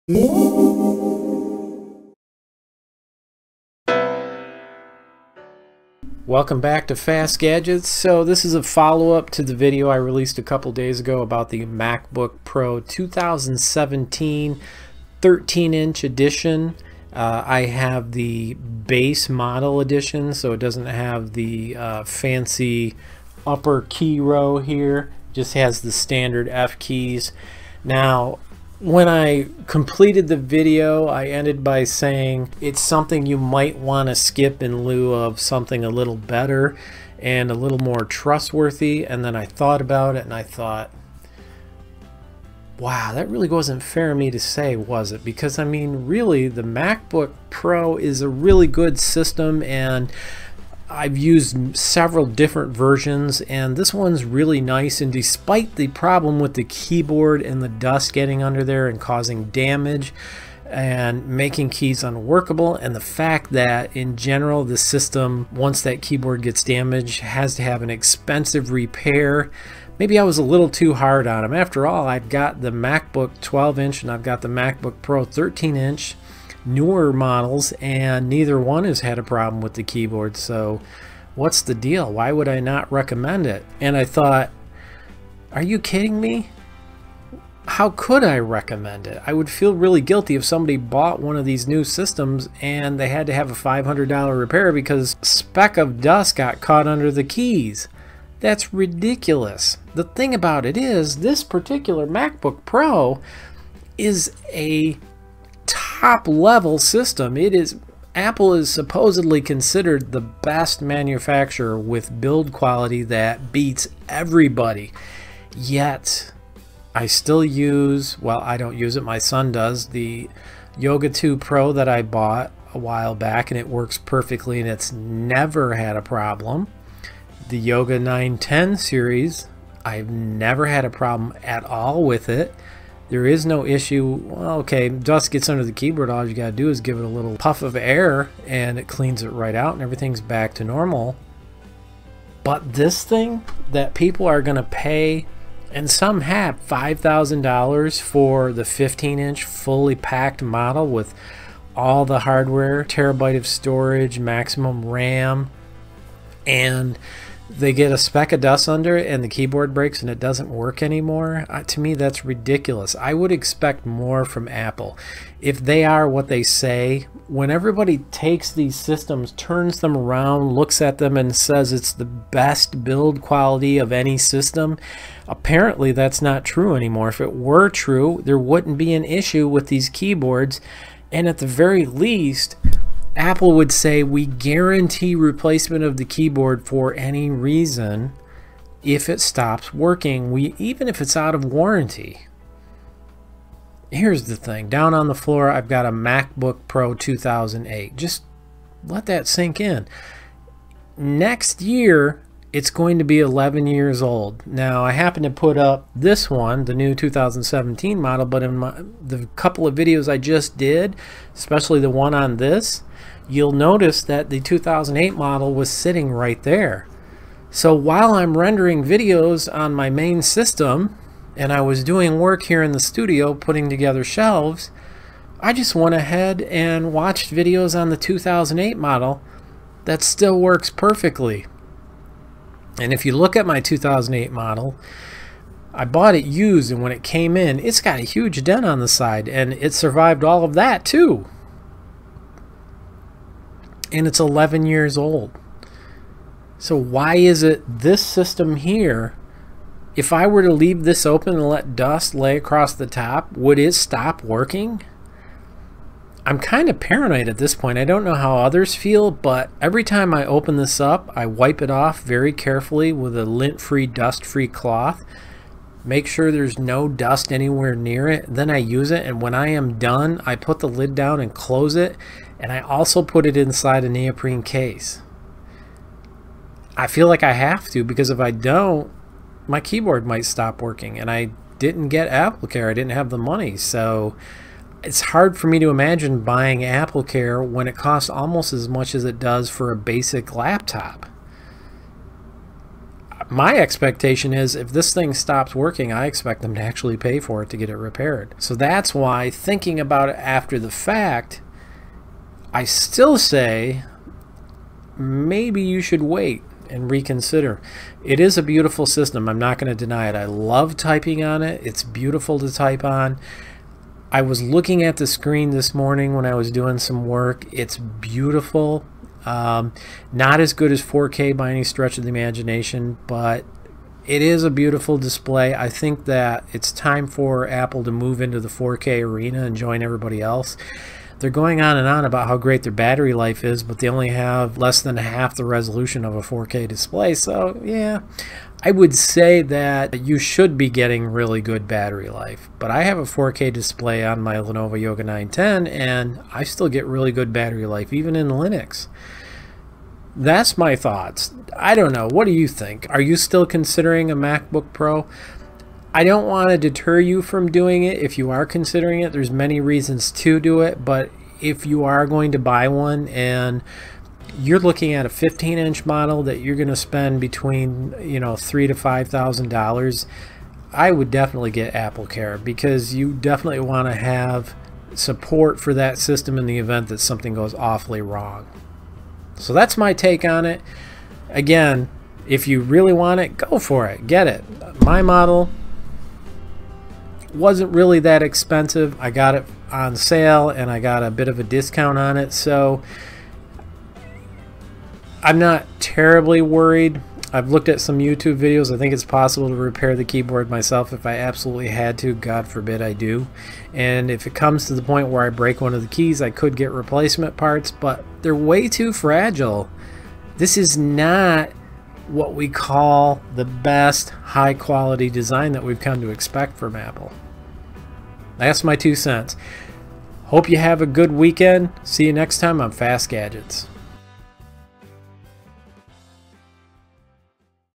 Welcome back to Fast Gadgets. So this is a follow-up to the video I released a couple days ago about the MacBook Pro 2017 13-inch edition. I have the base model edition, so it doesn't have the fancy upper key row here. It just has the standard F keys. Now, when I completed the video, I ended by saying it's something you might want to skip in lieu of something a little better and a little more trustworthy. And then I thought about it and I thought, wow, that really wasn't fair of me to say, was it? Because I mean, really, the MacBook Pro is a really good system, and I've used several different versions, and this one's really nice. And despite the problem with the keyboard and the dust getting under there and causing damage and making keys unworkable, and the fact that in general the system, once that keyboard gets damaged, has to have an expensive repair, maybe I was a little too hard on them. After all, I've got the MacBook 12-inch and I've got the MacBook Pro 13-inch. Newer models, and neither one has had a problem with the keyboard. So what's the deal? Why would I not recommend it? And I thought, are you kidding me? How could I recommend it? I would feel really guilty if somebody bought one of these new systems and they had to have a $500 repair because a speck of dust got caught under the keys. That's ridiculous. The thing about it is, this particular MacBook Pro is a top level system. Apple is supposedly considered the best manufacturer with build quality that beats everybody. Yet I still use, well, I don't use it, my son does, the Yoga 2 Pro that I bought a while back, and it works perfectly and it's never had a problem. The Yoga 910 series, I've never had a problem at all with it. There is no issue. Well, okay, dust gets under the keyboard, all you gotta do is give it a little puff of air and it cleans it right out and everything's back to normal. But this thing that people are gonna pay, and some have, $5,000 for the 15-inch fully packed model with all the hardware, terabyte of storage, maximum RAM, and they get a speck of dust under it and the keyboard breaks and it doesn't work anymore. To me, that's ridiculous. I would expect more from Apple. If they are what they say, when everybody takes these systems, turns them around, looks at them and says it's the best build quality of any system, apparently that's not true anymore. If it were true, there wouldn't be an issue with these keyboards, and at the very least, Apple would say we guarantee replacement of the keyboard for any reason if it stops working, even if it's out of warranty. Here's the thing. Down on the floor, I've got a MacBook Pro 2008. Just let that sink in. Next year, it's going to be 11 years old. Now, I happen to put up this one, the new 2017 model, but in the couple of videos I just did, especially the one on this, you'll notice that the 2008 model was sitting right there. So while I'm rendering videos on my main system and I was doing work here in the studio putting together shelves, I just went ahead and watched videos on the 2008 model that still works perfectly. And if you look at my 2008 model, I bought it used, and when it came in, it's got a huge dent on the side, and it survived all of that too. And it's 11 years old. So why is it this system here, if I were to leave this open and let dust lay across the top, would it stop working? I'm kind of paranoid at this point. I don't know how others feel, but every time I open this up, I wipe it off very carefully with a lint-free, dust-free cloth. Make sure there's no dust anywhere near it. Then I use it, and when I am done, I put the lid down and close it, and I also put it inside a neoprene case. I feel like I have to, because if I don't, my keyboard might stop working, and I didn't get AppleCare. I didn't have the money, so it's hard for me to imagine buying AppleCare when it costs almost as much as it does for a basic laptop. my expectation is if this thing stops working, I expect them to actually pay for it to get it repaired. So that's why, thinking about it after the fact, I still say maybe you should wait and reconsider. It is a beautiful system. I'm not going to deny it. I love typing on it. It's beautiful to type on. I was looking at the screen this morning when I was doing some work. It's beautiful. Not as good as 4K by any stretch of the imagination, but it is a beautiful display. I think that it's time for Apple to move into the 4K arena and join everybody else. They're going on and on about how great their battery life is, but they only have less than half the resolution of a 4K display. So yeah, I would say that you should be getting really good battery life. But I have a 4K display on my Lenovo Yoga 910, and I still get really good battery life, even in Linux. That's my thoughts. I don't know. What do you think? Are you still considering a MacBook Pro? I don't want to deter you from doing it. If you are considering it, there's many reasons to do it. But if you are going to buy one and you're looking at a 15-inch model that you're going to spend between, $3,000 to $5,000, I would definitely get AppleCare, because you definitely want to have support for that system in the event that something goes awfully wrong. So that's my take on it. Again, if you really want it, go for it. Get it. My model wasn't really that expensive. I got it on sale and I got a bit of a discount on it, so I'm not terribly worried. I've looked at some YouTube videos. I think it's possible to repair the keyboard myself if I absolutely had to. God forbid I do. And if it comes to the point where I break one of the keys, I could get replacement parts, but they're way too fragile. This is not what we call the best high quality design that we've come to expect from Apple. That's my 2 cents. Hope you have a good weekend. See you next time on Fast Gadgets.